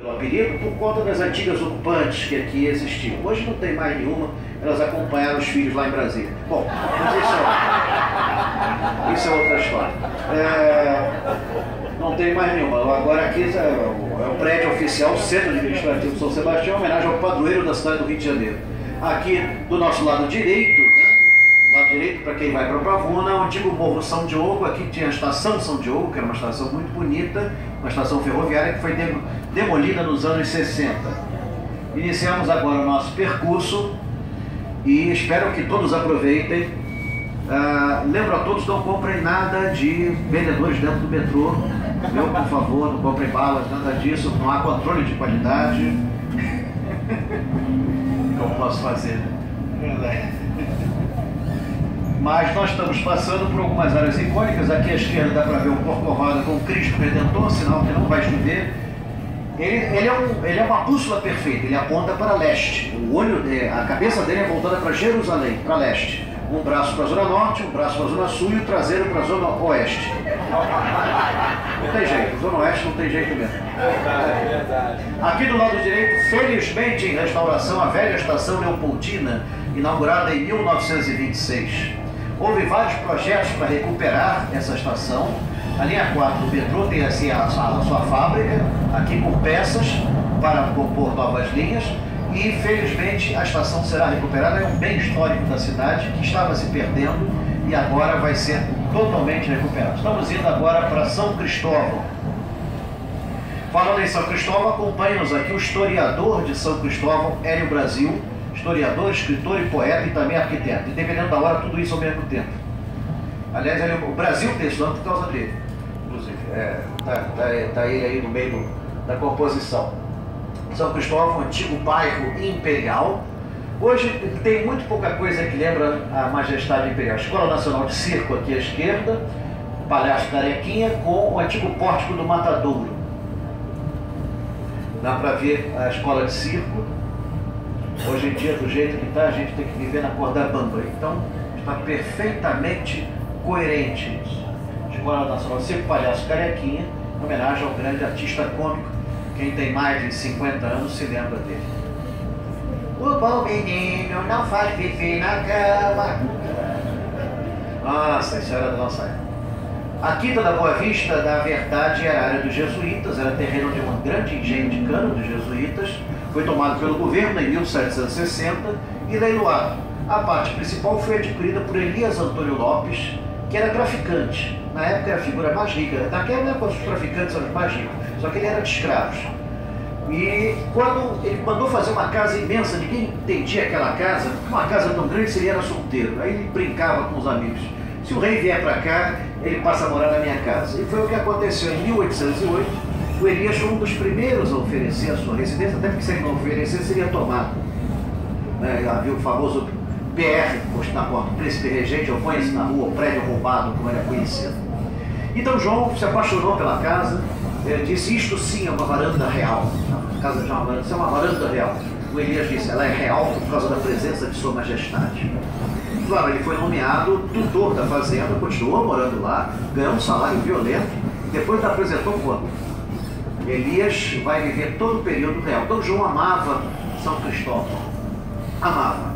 Pelo apelido, por conta das antigas ocupantes que aqui existiam. Hoje não tem mais nenhuma, elas acompanharam os filhos lá em Brasília. Bom, mas isso é outra história. Não tem mais nenhuma. Agora aqui é o prédio oficial, o Centro Administrativo São Sebastião, em homenagem ao padroeiro da cidade do Rio de Janeiro. Aqui do nosso lado direito, para quem vai para Pavuna, o antigo Morro São Diogo. Aqui tinha a Estação São Diogo, que era uma estação muito bonita, uma estação ferroviária que foi demolida nos anos 60. Iniciamos agora o nosso percurso e espero que todos aproveitem. Lembro a todos, não comprem nada de vendedores dentro do metrô. Por favor, não comprem balas, nada disso, não há controle de qualidade. Como posso fazer? Mas nós estamos passando por algumas áreas icônicas. Aqui à esquerda dá para ver um Corcovado com Cristo Redentor, sinal que não vai chover. Ele é uma bússola perfeita, ele aponta para leste. A cabeça dele é voltada para Jerusalém, para leste. Um braço para a zona norte, um braço para a zona sul e o traseiro para a zona oeste. Não tem jeito, zona oeste não tem jeito mesmo. Verdade. Aqui do lado direito, felizmente em restauração, a velha estação Leopoldina, inaugurada em 1926. Houve vários projetos para recuperar essa estação. A linha 4 do metrô tem assim a sua fábrica, aqui com peças para compor novas linhas. E felizmente a estação será recuperada. É um bem histórico da cidade que estava se perdendo e agora vai ser totalmente recuperado. Estamos indo agora para São Cristóvão. Falando em São Cristóvão, acompanha-nos aqui o historiador de São Cristóvão, Hélio Brasil, historiador, escritor e poeta e também arquiteto. E dependendo da hora, tudo isso ao mesmo tempo. Aliás, o Brasil tem esse nome por causa dele, inclusive. Tá ele aí no meio da composição. São Cristóvão, antigo bairro imperial. Hoje tem muito pouca coisa que lembra a majestade imperial. Escola Nacional de Circo aqui à esquerda, Palácio Carequinha com o antigo pórtico do Matadouro. Dá para ver a escola de circo. Hoje em dia, do jeito que está, a gente tem que viver na corda bamba. Então, está perfeitamente coerente isso. Escola Nacional de Circo, Palhaço Carequinha, em homenagem ao grande artista cômico. Quem tem mais de 50 anos se lembra dele. O bom menino não faz pipi na cama. Nossa, isso era da nossa época. A Quinta da Boa Vista, na verdade, era a área dos jesuítas, era terreno de um grande engenho de cana dos jesuítas. Foi tomado pelo governo em 1760 e leiloado. A parte principal foi adquirida por Elias Antônio Lopes, que era traficante. Na época era a figura mais rica. Naquela época os traficantes eram os mais ricos, só que ele era de escravos. E quando ele mandou fazer uma casa imensa, ninguém entendia aquela casa, uma casa tão grande se ele era solteiro. Aí ele brincava com os amigos. Se o rei vier para cá, ele passa a morar na minha casa. E foi o que aconteceu em 1808. O Elias foi um dos primeiros a oferecer a sua residência, até porque se ele não oferecesse, seria tomado. Havia o famoso PR, posto na porta, o príncipe regente, opõe-se na rua, o prédio roubado, como era conhecido. Então João se apaixonou pela casa, disse, isto sim é uma varanda real. A casa de uma varanda, isso é uma varanda real. O Elias disse, ela é real por causa da presença de sua majestade. Claro, ele foi nomeado tutor da fazenda, continuou morando lá, ganhou um salário violento, depois apresentou quanto? Elias vai viver todo o período real. Então João amava São Cristóvão. Amava.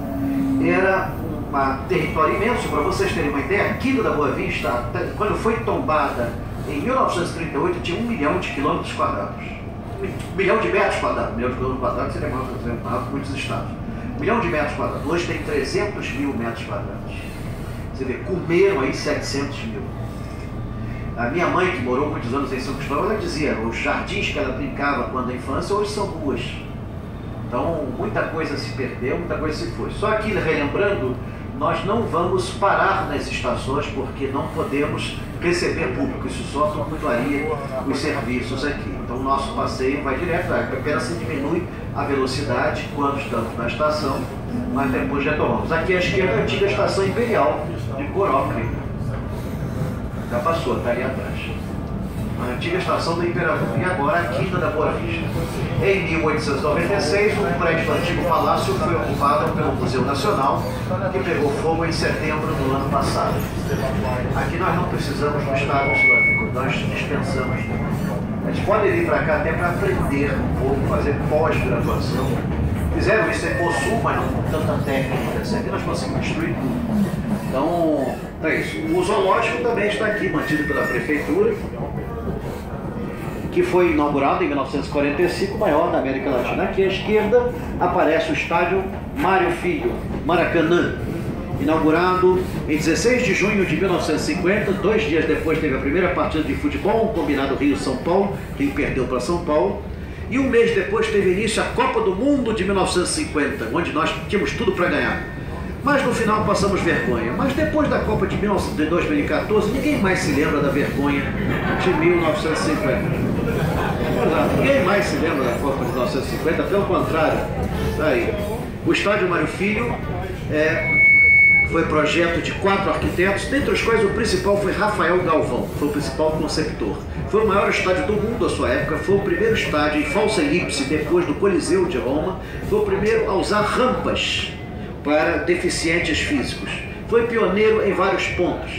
Era um território imenso, para vocês terem uma ideia, a Quinta da Boa Vista, quando foi tombada em 1938, tinha 1 milhão de quilômetros quadrados. 1 milhão de metros quadrados. 1 milhão de quilômetros quadrados seria maior que muitos estados. 1 milhão de metros quadrados. Hoje tem 300 mil metros quadrados. Você vê, comeram aí 700 mil. A minha mãe, que morou muitos anos em São Cristóvão, ela dizia, os jardins que ela brincava quando na infância, hoje são ruas. Então, muita coisa se perdeu, muita coisa se foi. Só que, relembrando, nós não vamos parar nas estações porque não podemos receber público. Isso só flutuaria os serviços aqui. Então, o nosso passeio vai direto, apenas se diminui a velocidade quando estamos na estação, mas depois retomamos. Aqui à esquerda, a antiga estação imperial de Coróclio. Já passou, está ali atrás. A antiga estação do Imperador. E agora a Quinta da Boa Vista. Em 1896, o prédio do antigo palácio foi ocupado pelo Museu Nacional, que pegou fogo em setembro do ano passado. Aqui nós não precisamos do Estado Islâmico, nós dispensamos. Eles podem vir para cá até para aprender um pouco, fazer pós-graduação. Fizeram isso em Mossul, mas não com tanta técnica. Assim, aqui nós conseguimos destruir tudo. Então, é isso. O zoológico também está aqui, mantido pela prefeitura, que foi inaugurado em 1945, o maior da América Latina. Aqui à esquerda aparece o estádio Mário Filho, Maracanã, inaugurado em 16 de junho de 1950. 2 dias depois teve a primeira partida de futebol, um combinado Rio-São Paulo, quem perdeu para São Paulo. E um mês depois teve início a Copa do Mundo de 1950, onde nós tínhamos tudo para ganhar. Mas no final passamos vergonha. Mas depois da Copa de 2014, ninguém mais se lembra da vergonha de 1950. Ninguém mais se lembra da Copa de 1950, pelo contrário. Aí, o estádio Mário Filho foi projeto de 4 arquitetos, dentre os quais o principal foi Rafael Galvão, foi o principal conceptor. Foi o maior estádio do mundo à sua época, foi o primeiro estádio em falsa elipse depois do Coliseu de Roma, foi o primeiro a usar rampas para deficientes físicos. Foi pioneiro em vários pontos.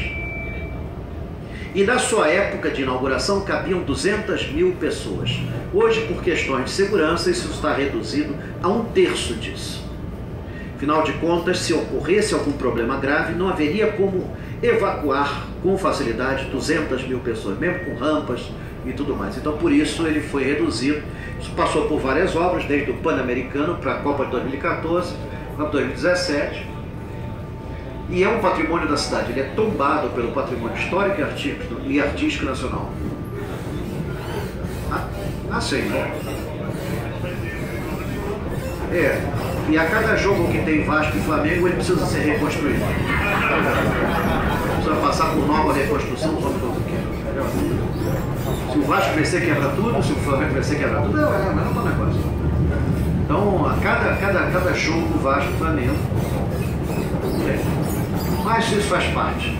E na sua época de inauguração cabiam 200.000 pessoas. Hoje, por questões de segurança, isso está reduzido a 1/3 disso. Afinal de contas, se ocorresse algum problema grave, não haveria como evacuar com facilidade 200.000 pessoas, mesmo com rampas e tudo mais. Então, por isso, ele foi reduzido. Isso passou por várias obras, desde o Pan-Americano para a Copa de 2014, para 2017. E é um patrimônio da cidade. Ele é tombado pelo patrimônio histórico e artístico nacional. Sim. E a cada jogo que tem Vasco e Flamengo, ele precisa ser reconstruído. Precisa passar por nova reconstrução, sobre todo o que. Se o Vasco vencer, quebra tudo. Se o Flamengo vencer, quebra tudo. Não é um negócio. Então, a cada jogo, Vasco e Flamengo. Mas isso faz parte.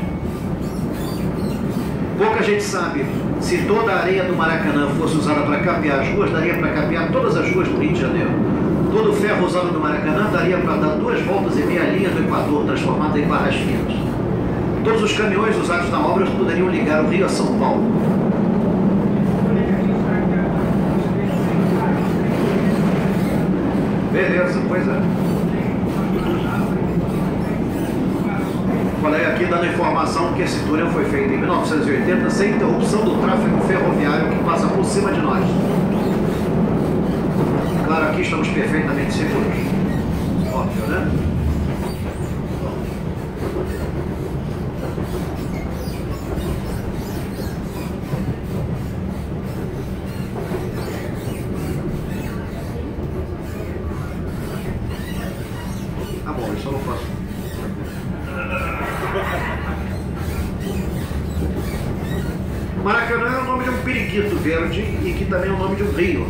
Pouca gente sabe. Se toda a areia do Maracanã fosse usada para capear as ruas, daria para capear todas as ruas do Rio de Janeiro. Todo o ferro usado no Maracanã daria para dar 2 voltas e meia linha do Equador, transformada em barras finas. Todos os caminhões usados na obra poderiam ligar o Rio a São Paulo. Beleza, pois é. Falei aqui dando informação que esse túnel foi feito em 1980 sem interrupção do tráfego ferroviário que passa por cima de nós. Claro, aqui estamos perfeitamente seguros. Óbvio, né? Tá bom, isso eu não posso. Maracanã é o nome de um periquito verde e que também é o nome de um rio.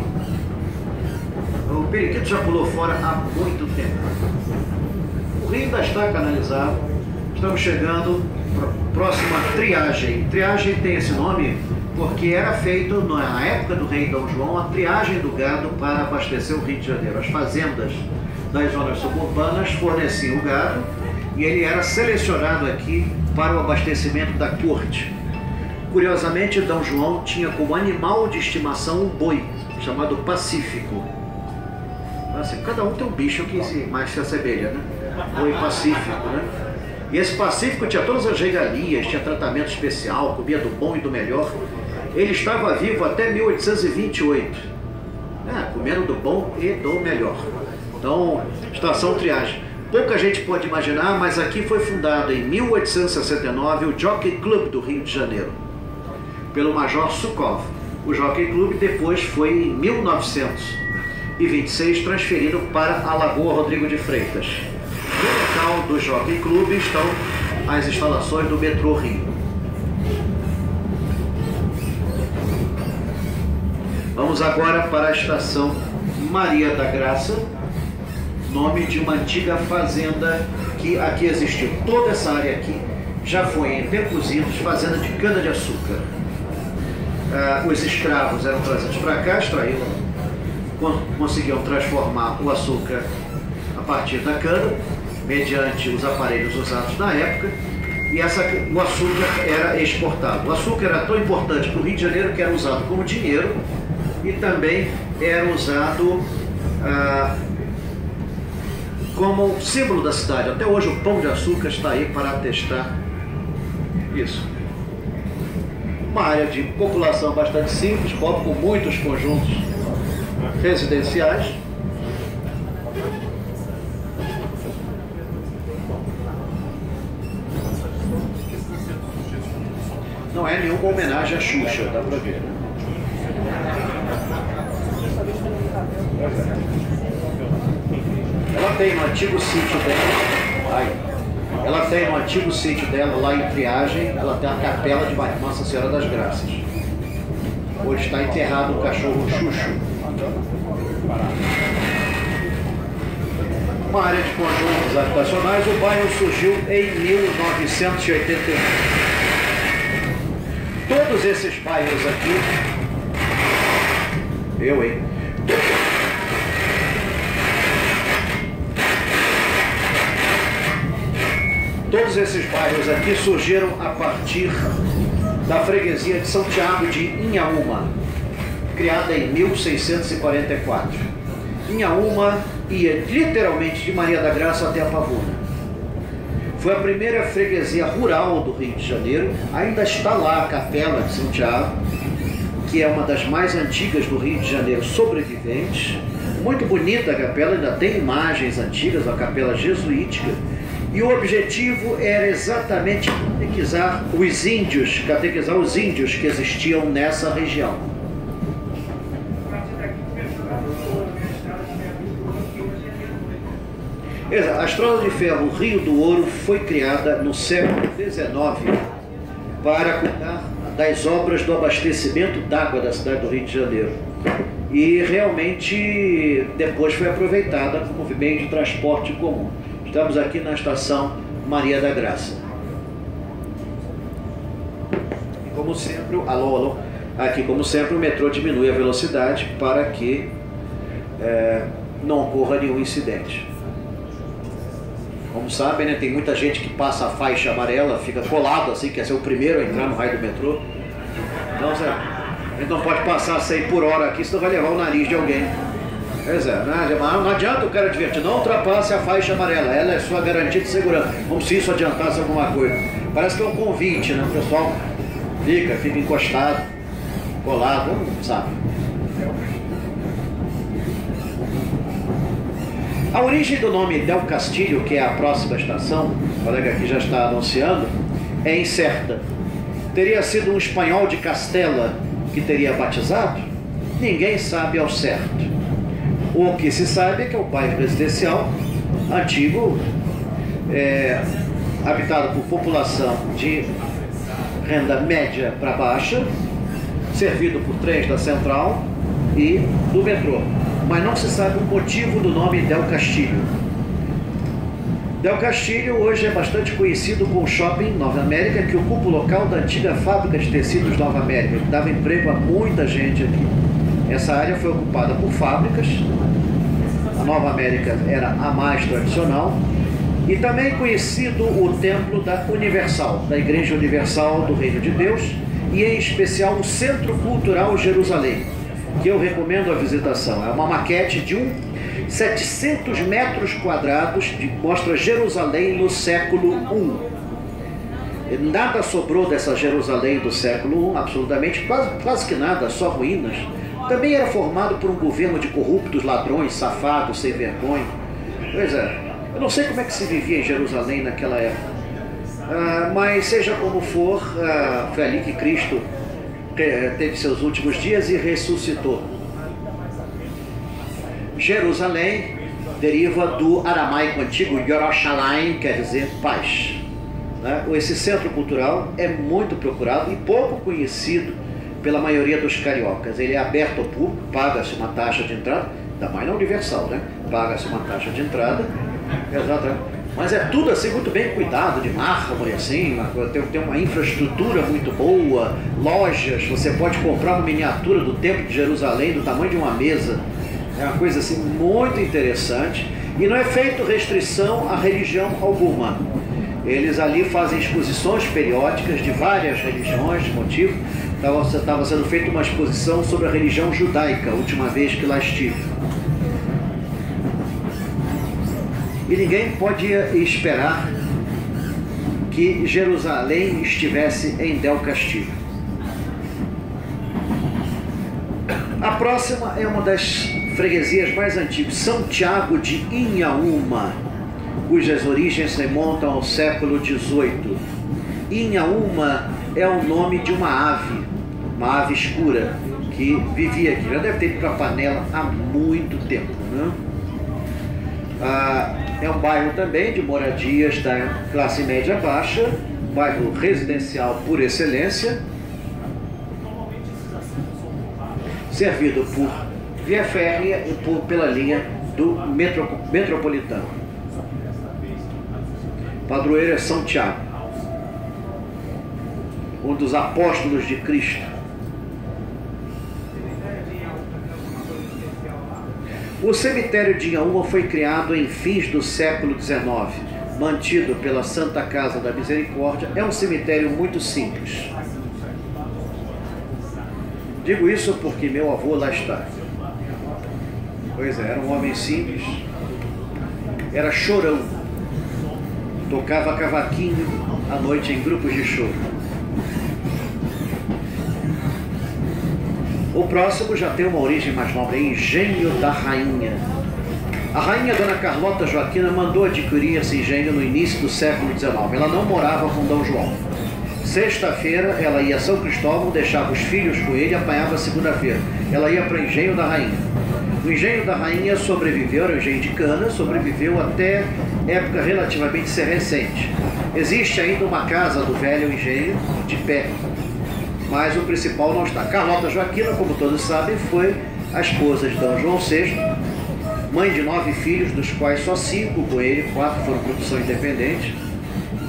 O periquito já pulou fora há muito tempo. O rio ainda está canalizado. Estamos chegando próximo à triagem. Triagem tem esse nome porque era feito na época do rei Dom João a triagem do gado para abastecer o Rio de Janeiro. As fazendas das zonas suburbanas forneciam o gado e ele era selecionado aqui para o abastecimento da corte. Curiosamente, Dom João tinha como animal de estimação um boi, chamado Pacífico. Assim, cada um tem um bicho que mais se assemelha, né? Boi Pacífico, né? E esse Pacífico tinha todas as regalias, tinha tratamento especial, comia do bom e do melhor. Ele estava vivo até 1828, comendo do bom e do melhor. Então, estação triagem. Pouca gente pode imaginar, mas aqui foi fundado em 1869 o Jockey Club do Rio de Janeiro, pelo Major Sukov. O Jockey Club depois foi, em 1926, transferido para a Lagoa Rodrigo de Freitas. No local do Jockey Club estão as instalações do metrô Rio. Vamos agora para a estação Maria da Graça, nome de uma antiga fazenda que aqui existiu. Toda essa área aqui já foi, em tempos idos, fazenda de cana-de-açúcar. Os escravos eram trazidos para cá, extraíam, conseguiam transformar o açúcar a partir da cana, mediante os aparelhos usados na época, e o açúcar era exportado. O açúcar era tão importante para o Rio de Janeiro que era usado como dinheiro e também era usado como símbolo da cidade. Até hoje o Pão de Açúcar está aí para atestar isso. Uma área de população bastante simples, pobre, com muitos conjuntos residenciais. Não é nenhuma homenagem à Xuxa, dá pra ver, né? Ela tem no antigo sítio dela, ela tem no antigo sítio dela, lá em Triagem, ela tem a capela de Nossa Senhora das Graças. Hoje está enterrado o cachorro Xuxo. Uma área de conjuntos habitacionais, o bairro surgiu em 1981. Todos esses bairros aqui, todos esses bairros aqui surgiram a partir da freguesia de São Tiago de Inhaúma, criada em 1644. Inhaúma ia literalmente de Maria da Graça até a Pavuna. Foi a primeira freguesia rural do Rio de Janeiro. Ainda está lá a Capela de São Tiago, que é uma das mais antigas do Rio de Janeiro sobreviventes. Muito bonita a capela, ainda tem imagens antigas, a capela jesuítica. E o objetivo era exatamente catequizar os índios que existiam nessa região. A Estrada de Ferro Rio do Ouro foi criada no século XIX para cuidar das obras do abastecimento d'água da cidade do Rio de Janeiro. E realmente depois foi aproveitada como meio de transporte comum. Estamos aqui na estação Maria da Graça. E como sempre, aqui como sempre o metrô diminui a velocidade para que não ocorra nenhum incidente. Como sabem, né, tem muita gente que passa a faixa amarela, fica colado assim, quer ser o primeiro a entrar no raio do metrô. Então, a gente não pode passar 100 por hora aqui, senão vai levar o nariz de alguém. Pois é, não adianta o cara divertir, não ultrapasse a faixa amarela, ela é sua garantia de segurança, como se isso adiantasse alguma coisa. Parece que é um convite, né? O pessoal fica encostado, colado, não sabe. A origem do nome Del Castillo, que é a próxima estação, o colega aqui já está anunciando, é incerta. Teria sido um espanhol de Castela que teria batizado? Ninguém sabe ao certo. O que se sabe é que é o bairro residencial antigo, habitado por população de renda média para baixa, servido por trens da Central e do metrô. Mas não se sabe o motivo do nome Del Castillo. Del Castillo hoje é bastante conhecido com o shopping Nova América, que ocupa o local da antiga fábrica de tecidos Nova América, que dava emprego a muita gente aqui. Essa área foi ocupada por fábricas. A Nova América era a mais tradicional. E também conhecido o templo da Universal, da Igreja Universal do Reino de Deus, e em especial o Centro Cultural Jerusalém, que eu recomendo a visitação. É uma maquete de 700 metros quadrados, que mostra Jerusalém no século I. Nada sobrou dessa Jerusalém do século I, absolutamente, quase que nada, só ruínas. Também era formado por um governo de corruptos, ladrões, safados, sem vergonha. Pois é, eu não sei como é que se vivia em Jerusalém naquela época. Mas seja como for, foi ali que Cristo teve seus últimos dias e ressuscitou. Jerusalém deriva do aramaico antigo Yerushalayim, quer dizer paz. Esse centro cultural é muito procurado e pouco conhecido pela maioria dos cariocas. Ele é aberto ao público, paga-se uma taxa de entrada, ainda mais na Universal, né? Paga-se uma taxa de entrada, exatamente. Mas é tudo assim muito bem cuidado, de mármore assim, tem uma infraestrutura muito boa, lojas, você pode comprar uma miniatura do Templo de Jerusalém do tamanho de uma mesa. É uma coisa assim muito interessante. E não é feito restrição à religião alguma. Eles ali fazem exposições periódicas de várias religiões, de motivo, Estava sendo feita uma exposição sobre a religião judaica, a última vez que lá estive. E ninguém podia esperar que Jerusalém estivesse em Del Castillo. A próxima é uma das freguesias mais antigas, São Tiago de Inhaúma, cujas origens remontam ao século XVIII. Inhaúma é o nome de uma ave escura, que vivia aqui. Já deve ter ido para a Panela há muito tempo, né? É um bairro também de moradias da classe média baixa, bairro residencial por excelência, servido por via férrea e pela linha do metropolitano. Padroeiro é São Tiago, um dos apóstolos de Cristo. O cemitério de Inhaúma foi criado em fins do século XIX, mantido pela Santa Casa da Misericórdia. É um cemitério muito simples. Digo isso porque meu avô lá está. Pois é, era um homem simples, era chorão, tocava cavaquinho à noite em grupos de choro. O próximo já tem uma origem mais nobre, é Engenho da Rainha. A rainha Dona Carlota Joaquina mandou adquirir esse engenho no início do século XIX. Ela não morava com Dom João. Sexta-feira ela ia a São Cristóvão, deixava os filhos com ele e apanhava segunda-feira. Ela ia para o Engenho da Rainha. O Engenho da Rainha sobreviveu, era o engenho de cana, sobreviveu até época relativamente recente. Existe ainda uma casa do velho engenho de pé, mas o principal não está. Carlota Joaquina, como todos sabem, foi a esposa de Dom João VI, mãe de 9 filhos, dos quais só 5 com ele, 4 foram produção independente.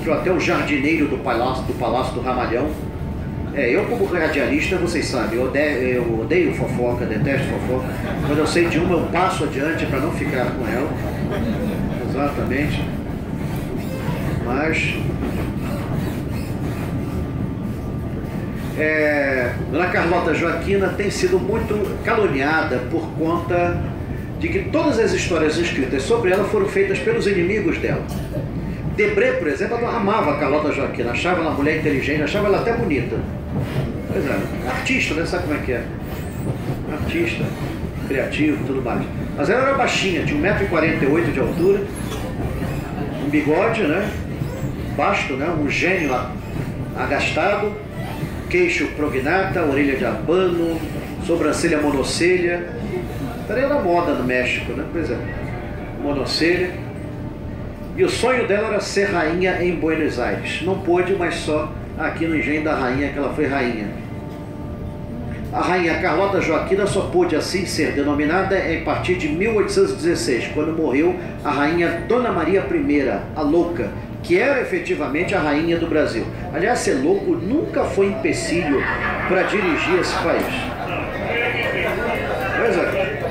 Entrou até o jardineiro do Palácio do Ramalhão. Eu como radialista, vocês sabem, eu odeio fofoca, detesto fofoca. Quando eu sei de uma, eu passo adiante para não ficar com ela. Exatamente. Mas Dona Carlota Joaquina tem sido muito caluniada por conta de que todas as histórias escritas sobre ela foram feitas pelos inimigos dela. Debré, por exemplo, amava a Carlota Joaquina, achava ela mulher inteligente, achava ela até bonita. Pois é, artista, né? Sabe como é que é? Artista, criativo, tudo mais. Mas ela era baixinha, tinha 1,48 m de altura, um bigode, né? Basto, né? Um gênio agastado, queixo prognata, orelha de abano, sobrancelha monocelha. Estaria na moda no México, né? Pois é, monocelha. E o sonho dela era ser rainha em Buenos Aires. Não pôde, mas só aqui no Engenho da Rainha que ela foi rainha. A rainha Carlota Joaquina só pôde assim ser denominada a partir de 1816, quando morreu a rainha Dona Maria I, a Louca, que era efetivamente a rainha do Brasil. Aliás, ser louco nunca foi empecilho para dirigir esse país. Pois é,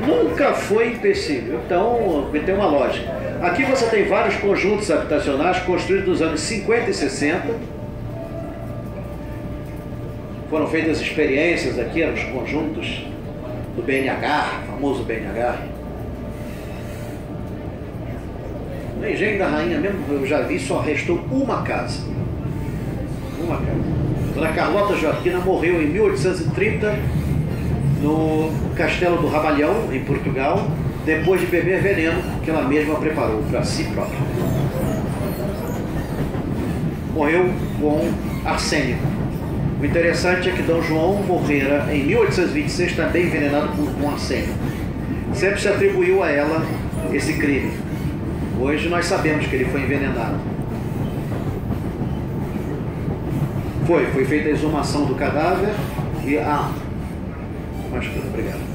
nunca foi empecilho. Então, tem uma lógica. Aqui você tem vários conjuntos habitacionais construídos nos anos 50 e 60. Foram feitas experiências aqui, eram os conjuntos do BNH, famoso BNH. No Engenho da Rainha mesmo, eu já vi, só restou uma casa. Uma casa. Dona Carlota Joaquina morreu em 1830 no Castelo do Ramalhão, em Portugal, depois de beber veneno que ela mesma preparou para si própria. Morreu com arsênico. O interessante é que Dom João morrera em 1826 também envenenado com arsênico. Sempre se atribuiu a ela esse crime. Hoje nós sabemos que ele foi envenenado. Foi feita a exumação do cadáver e obrigado.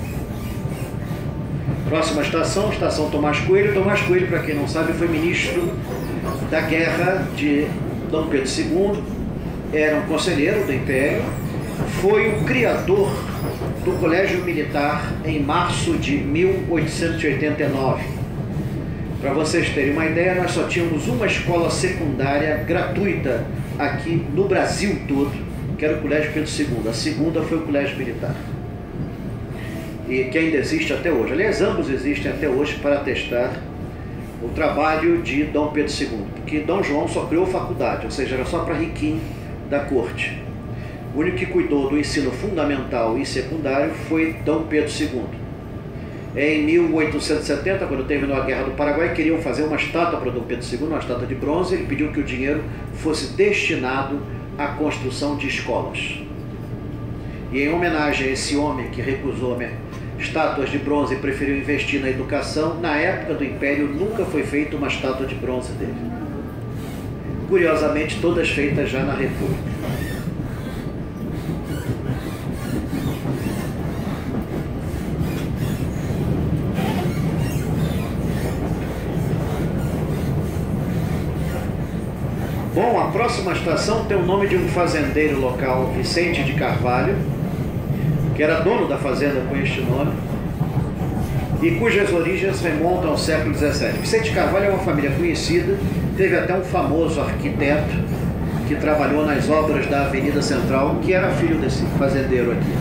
Próxima estação, estação Tomás Coelho. Tomás Coelho, para quem não sabe, foi ministro da guerra de Dom Pedro II, era um conselheiro do Império, foi o criador do Colégio Militar em março de 1889. Para vocês terem uma ideia, nós só tínhamos uma escola secundária gratuita aqui no Brasil todo, que era o Colégio Pedro II. A segunda foi o Colégio Militar, e que ainda existe até hoje. Aliás, ambos existem até hoje para atestar o trabalho de Dom Pedro II, porque Dom João só criou faculdade, ou seja, era só para riquinho da corte. O único que cuidou do ensino fundamental e secundário foi Dom Pedro II. Em 1870, quando terminou a Guerra do Paraguai, queriam fazer uma estátua para Dom Pedro II, uma estátua de bronze. Ele pediu que o dinheiro fosse destinado à construção de escolas. E em homenagem a esse homem que recusou estátuas de bronze e preferiu investir na educação, na época do Império nunca foi feita uma estátua de bronze dele. Curiosamente, todas feitas já na República. Bom, a próxima estação tem o nome de um fazendeiro local, Vicente de Carvalho, que era dono da fazenda com este nome, e cujas origens remontam ao século XVII. Vicente de Carvalho é uma família conhecida, teve até um famoso arquiteto que trabalhou nas obras da Avenida Central, que era filho desse fazendeiro aqui.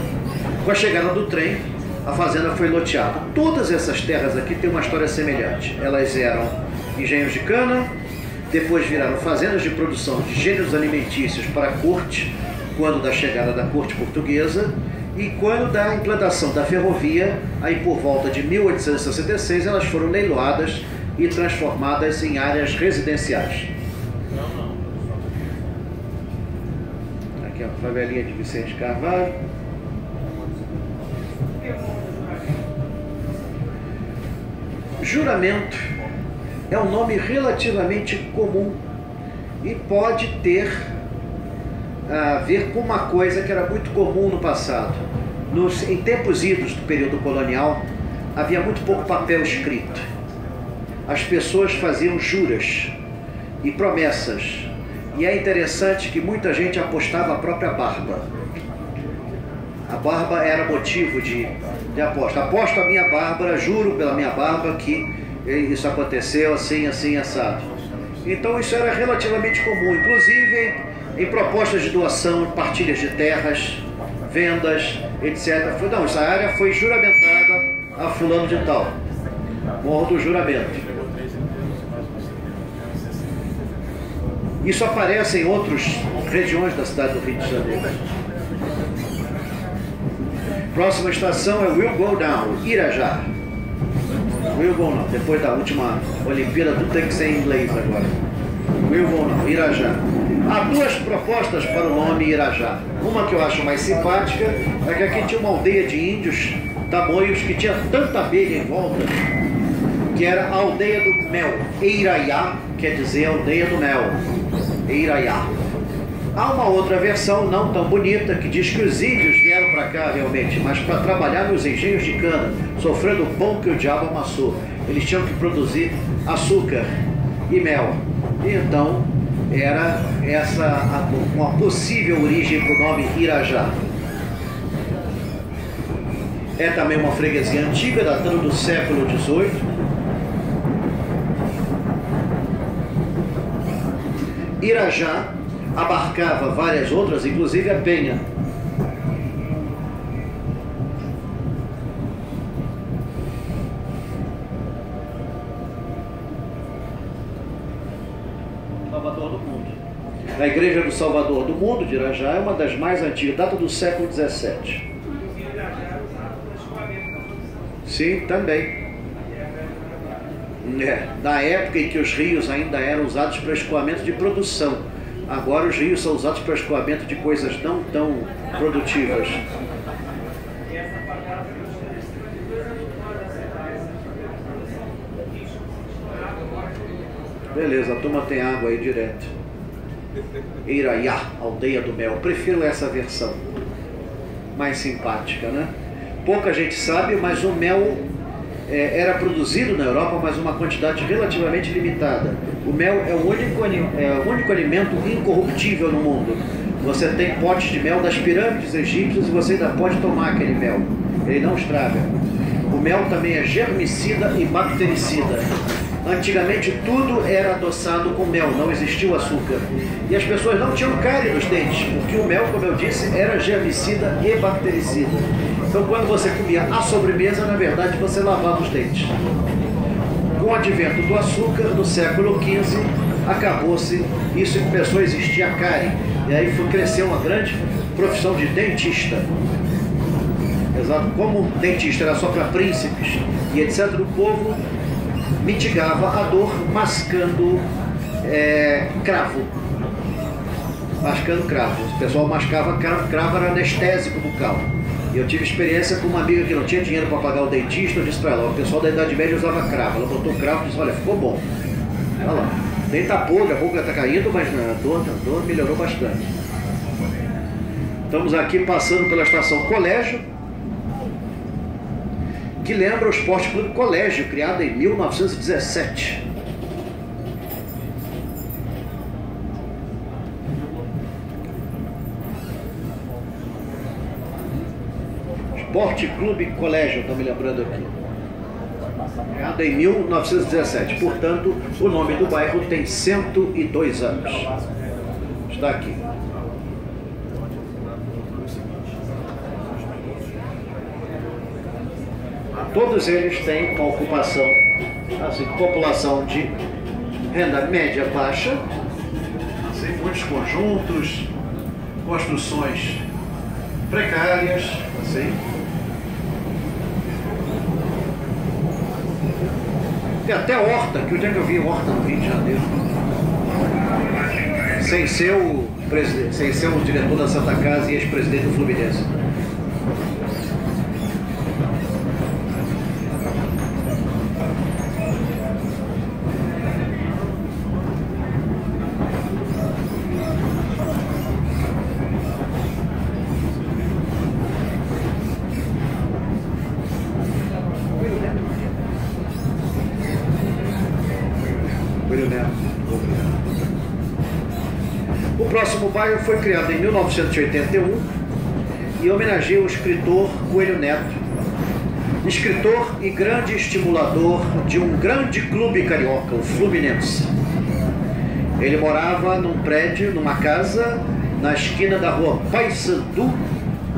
Com a chegada do trem, a fazenda foi loteada. Todas essas terras aqui têm uma história semelhante. Elas eram engenhos de cana, depois viraram fazendas de produção de gêneros alimentícios para a corte, quando da chegada da corte portuguesa, e quando da implantação da ferrovia, aí por volta de 1866, elas foram leiloadas e transformadas em áreas residenciais. Aqui é a favelinha de Vicente Carvalho. Juramento é um nome relativamente comum e pode ter a ver com uma coisa que era muito comum no passado. Em tempos idos do período colonial, havia muito pouco papel escrito. As pessoas faziam juras e promessas. E é interessante que muita gente apostava a própria barba. A barba era motivo de aposta. Aposto a minha barba, juro pela minha barba que isso aconteceu assim, assim, assado. Então isso era relativamente comum, inclusive em propostas de doação, partilhas de terras, vendas, etc. Não, essa área foi juramentada a fulano de tal. Morro do juramento. Isso aparece em outras regiões da cidade do Rio de Janeiro. Próxima estação é Will Go Down, Irajá. Will Go Down, depois da última Olimpíada, tudo tem que ser em inglês agora. Will Go Down, Irajá. Há duas propostas para o nome Irajá. Uma que eu acho mais simpática é que aqui tinha uma aldeia de índios tamoios que tinha tanta abelha em volta, que era a aldeia do mel. Eiraiá quer dizer aldeia do mel. Eiraiá. Há uma outra versão não tão bonita que diz que os índios vieram para cá realmente, mas para trabalhar nos engenhos de cana, sofrendo o pão que o diabo amassou. Eles tinham que produzir açúcar e mel. E então era essa uma possível origem para o nome Irajá. É também uma freguesia antiga, datando do século XVIII. Irajá abarcava várias outras, inclusive a Penha. Salvador do Mundo. A Igreja do Salvador do Mundo, de Irajá, é uma das mais antigas, data do século XVII. Sim, também. Na época em que os rios ainda eram usados para escoamento de produção. Agora os rios são usados para escoamento de coisas não tão produtivas. Beleza, a turma tem água aí direto. Iraiá, aldeia do mel. Prefiro essa versão. Mais simpática, né? Pouca gente sabe, mas o mel era produzido na Europa, mas uma quantidade relativamente limitada. O mel é o único alimento incorruptível no mundo. Você tem potes de mel das pirâmides egípcias e você ainda pode tomar aquele mel. Ele não estraga. O mel também é germicida e bactericida. Antigamente tudo era adoçado com mel, não existia o açúcar. E as pessoas não tinham cárie nos dentes, porque o mel, como eu disse, era germicida e bactericida. Então quando você comia a sobremesa, na verdade você lavava os dentes. Com o advento do açúcar, no século XV, acabou-se isso e começou a existir a cárie. E aí cresceu uma grande profissão de dentista. Exato. Como dentista era só para príncipes e etc., o povo mitigava a dor mascando cravo. Mascando cravo. O pessoal mascava cravo, era anestésico bucal. E eu tive experiência com uma amiga que não tinha dinheiro para pagar o dentista. Eu disse para ela: o pessoal da Idade Média usava cravo. Ela botou cravo e disse: olha, ficou bom. Olha lá. Nem tá podre, a boca está caindo, mas a dor melhorou bastante. Estamos aqui passando pela estação Colégio, que lembra o Esporte Clube Colégio, criado em 1917. Esporte Clube Colégio, estou me lembrando aqui. Criado em 1917. Portanto, o nome do bairro tem 102 anos. Está aqui. Todos eles têm uma ocupação, assim, população de renda média baixa, assim, muitos conjuntos, construções precárias, assim. Tem até horta, que onde é que eu vi horta no Rio de Janeiro? Sem ser o diretor da Santa Casa e ex-presidente do Fluminense. O próximo bairro foi criado em 1981 e homenageia o escritor Coelho Neto, escritor e grande estimulador de um grande clube carioca, o Fluminense. Ele morava num prédio, numa casa, na esquina da rua Paissandu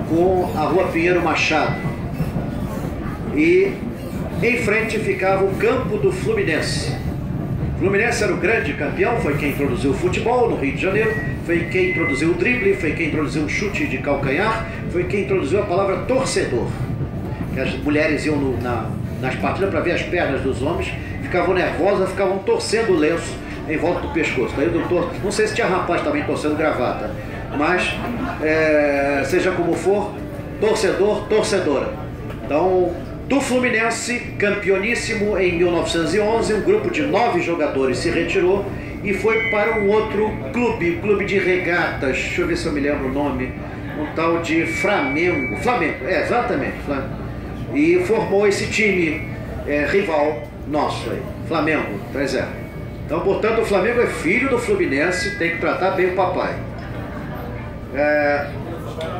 com a rua Pinheiro Machado. E em frente ficava o campo do Fluminense. O Fluminense era o grande campeão, foi quem introduziu o futebol no Rio de Janeiro, foi quem introduziu o drible, foi quem introduziu o chute de calcanhar, foi quem introduziu a palavra torcedor. Que as mulheres iam nas partidas para ver as pernas dos homens, ficavam nervosas, ficavam torcendo o lenço em volta do pescoço. Daí não sei se tinha rapaz também torcendo gravata, mas seja como for, torcedor, torcedora. Então, do Fluminense, campeoníssimo em 1911, um grupo de 9 jogadores se retirou e foi para um outro clube, clube de regatas, deixa eu ver se eu me lembro o nome, um tal de Flamengo, exatamente, e formou esse time rival nosso aí, Flamengo, pois é. Então, portanto, o Flamengo é filho do Fluminense, tem que tratar bem o papai.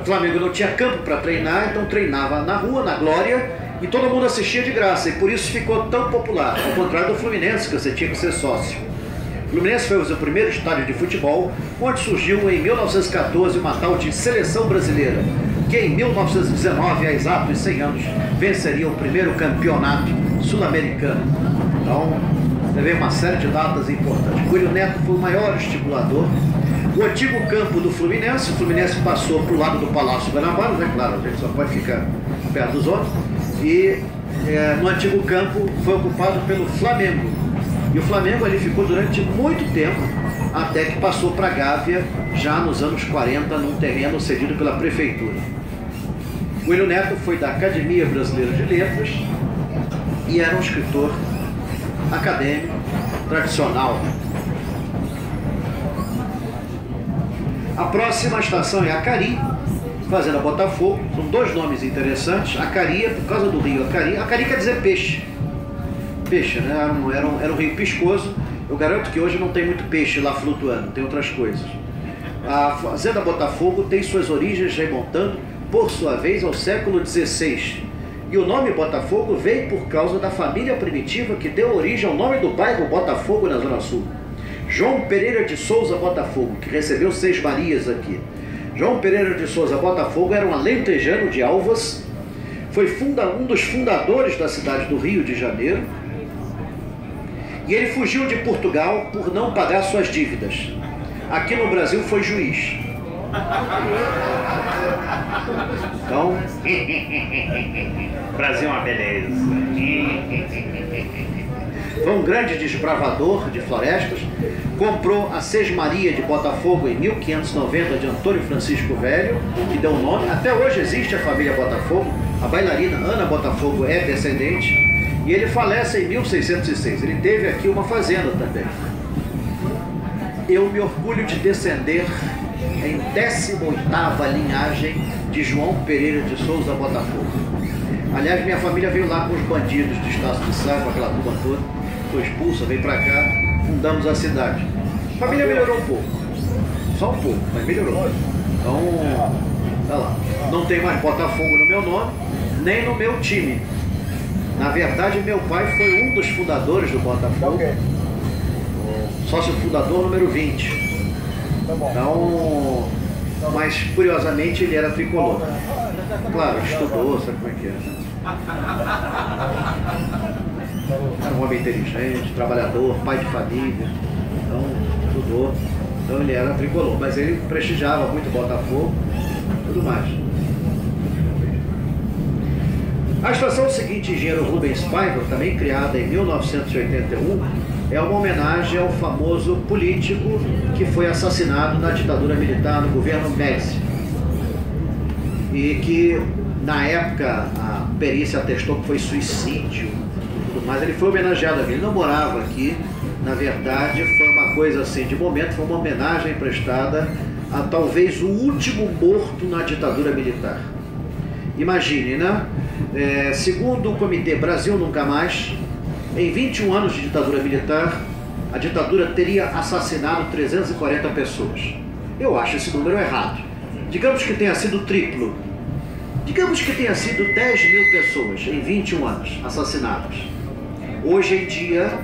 O Flamengo não tinha campo para treinar, então treinava na rua, na Glória, e todo mundo assistia de graça, e por isso ficou tão popular, ao contrário do Fluminense, que você tinha que ser sócio. O Fluminense foi o primeiro estádio de futebol, onde surgiu em 1914 uma tal de Seleção Brasileira, que em 1919, há exatos 100 anos, venceria o primeiro campeonato sul-americano. Então, teve uma série de datas importantes. Coelho Neto foi o maior estimulador. O antigo campo do Fluminense, o Fluminense passou para o lado do Palácio Guanabara, né? Claro, a gente só pode ficar perto dos outros. E no antigo campo foi ocupado pelo Flamengo. E o Flamengo ali ficou durante muito tempo, até que passou para a Gávea, já nos anos 40, num terreno cedido pela prefeitura. Coelho Neto foi da Academia Brasileira de Letras e era um escritor acadêmico, tradicional. A próxima estação é Acari, Fazenda Botafogo. São dois nomes interessantes. Acari é por causa do rio Acari. Acari quer dizer peixe. Peixe, né? Era um rio piscoso. Eu garanto que hoje não tem muito peixe lá flutuando, tem outras coisas. A Fazenda Botafogo tem suas origens remontando, por sua vez, ao século XVI. E o nome Botafogo veio por causa da família primitiva que deu origem ao nome do bairro Botafogo na Zona Sul. João Pereira de Souza Botafogo, que recebeu 6 Marias aqui. João Pereira de Souza Botafogo era um alentejano de Alvas, foi um dos fundadores da cidade do Rio de Janeiro, e ele fugiu de Portugal por não pagar suas dívidas. Aqui no Brasil foi juiz. Então, Brasil é uma beleza. Foi um grande desbravador de florestas, comprou a Sesmaria de Botafogo em 1590 de Antônio Francisco Velho, que deu o nome. Até hoje existe a família Botafogo, a bailarina Ana Botafogo é descendente, e ele falece em 1606. Ele teve aqui uma fazenda também. Eu me orgulho de descender em 18ª linhagem de João Pereira de Souza Botafogo. Aliás, minha família veio lá com os bandidos de Estácio de Sá, com aquela turma toda, foi expulsa, veio pra cá, fundamos a cidade. A família melhorou um pouco, só um pouco, mas melhorou. Então, tá lá. Não tem mais Botafogo no meu nome, nem no meu time. Na verdade, meu pai foi um dos fundadores do Botafogo, sócio fundador número 20. Então, mas curiosamente ele era tricolor. Claro, estudou, sabe como é que é. Era um homem inteligente, trabalhador, pai de família. Então, estudou. Então ele era tricolor, mas ele prestigiava muito o Botafogo e tudo mais. A estação seguinte, Engenheiro Rubens Paiva, também criada em 1981, é uma homenagem ao famoso político que foi assassinado na ditadura militar no governo Médici. E que, na época, a perícia atestou que foi suicídio, mas ele foi homenageado aqui. Ele não morava aqui, na verdade, foi uma coisa assim, de momento, foi uma homenagem prestada a talvez o último morto na ditadura militar. Imagine, né? Segundo o Comitê Brasil Nunca Mais, em 21 anos de ditadura militar, a ditadura teria assassinado 340 pessoas. Eu acho esse número errado. Digamos que tenha sido triplo. Digamos que tenha sido 10.000 pessoas em 21 anos assassinadas. Hoje em dia,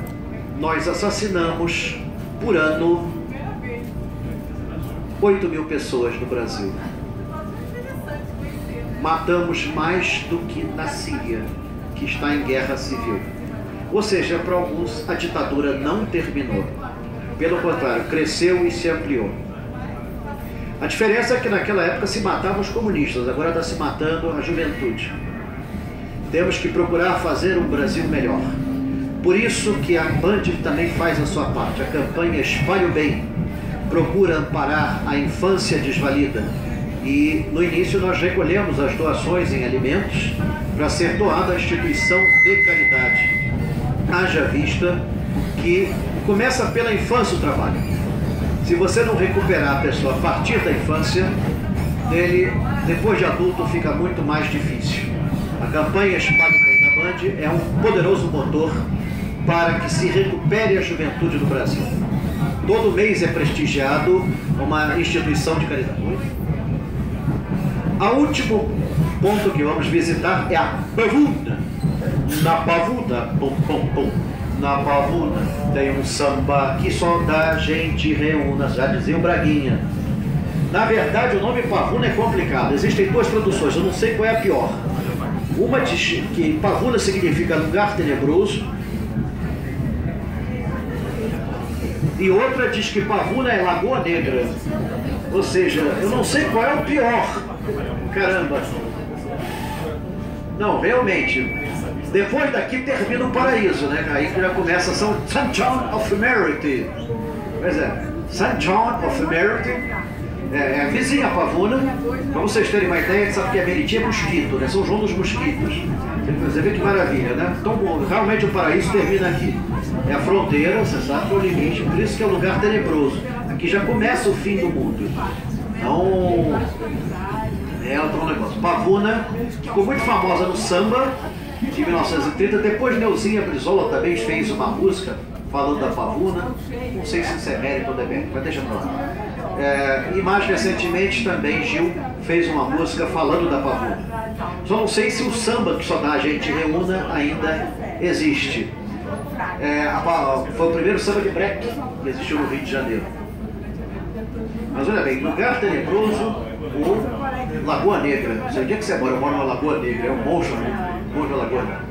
nós assassinamos por ano 8.000 pessoas no Brasil. Matamos mais do que na Síria, que está em guerra civil. Ou seja, para alguns a ditadura não terminou. Pelo contrário, cresceu e se ampliou. A diferença é que naquela época se matavam os comunistas, agora está se matando a juventude. Temos que procurar fazer um Brasil melhor. Por isso que a Band também faz a sua parte. A campanha Espalhe o Bem procura amparar a infância desvalida. E no início nós recolhemos as doações em alimentos para ser doada à instituição de caridade. Haja vista que começa pela infância o trabalho. Se você não recuperar a pessoa a partir da infância, ele, depois de adulto, fica muito mais difícil. A campanha Espalhe o Bem da Band é um poderoso motor para que se recupere a juventude do Brasil. Todo mês é prestigiado uma instituição de caridade. O último ponto que vamos visitar é a Pavuna. Na Pavuna, pum, pum, pum. Na Pavuna tem um samba que só da gente reúna, já dizia o Braguinha. Na verdade, o nome Pavuna é complicado. Existem duas traduções, eu não sei qual é a pior. Uma diz que Pavuna significa lugar tenebroso, e outra diz que Pavuna é Lagoa Negra. Ou seja, eu não sei qual é o pior. Caramba. Não, realmente. Depois daqui termina o paraíso, né? Aí já começa St. John of Merity. Pois é, St. John of Merity. É a vizinha Pavuna. Para vocês terem uma ideia, sabe que a Meriti é mosquito, né? São João dos mosquitos. Você vê que maravilha, né? Então, realmente o paraíso termina aqui. É a fronteira, você sabe, é o limite. Por isso que é um lugar tenebroso. Aqui já começa o fim do mundo. Então, é outro negócio. Pavuna, que ficou muito famosa no samba de 1930. Depois Neuzinha Brizola também fez uma música falando da Pavuna. Não sei se isso é mérito ou demérito, mas deixa pra lá. E mais recentemente também Gil fez uma música falando da Pavuna. Só não sei se o samba que só dá a gente reúna ainda existe. Foi o primeiro samba de break que existiu no Rio de Janeiro. Mas olha bem, lugar tenebroso ou Lagoa Negra. Não sei onde é que você mora, eu moro na Lagoa Negra, é um monstro, monstro da Lagoa Negra.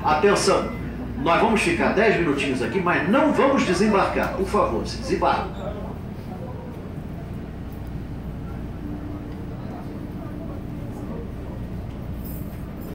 Atenção, nós vamos ficar 10 minutinhos aqui, mas não vamos desembarcar, por favor, se desembarque.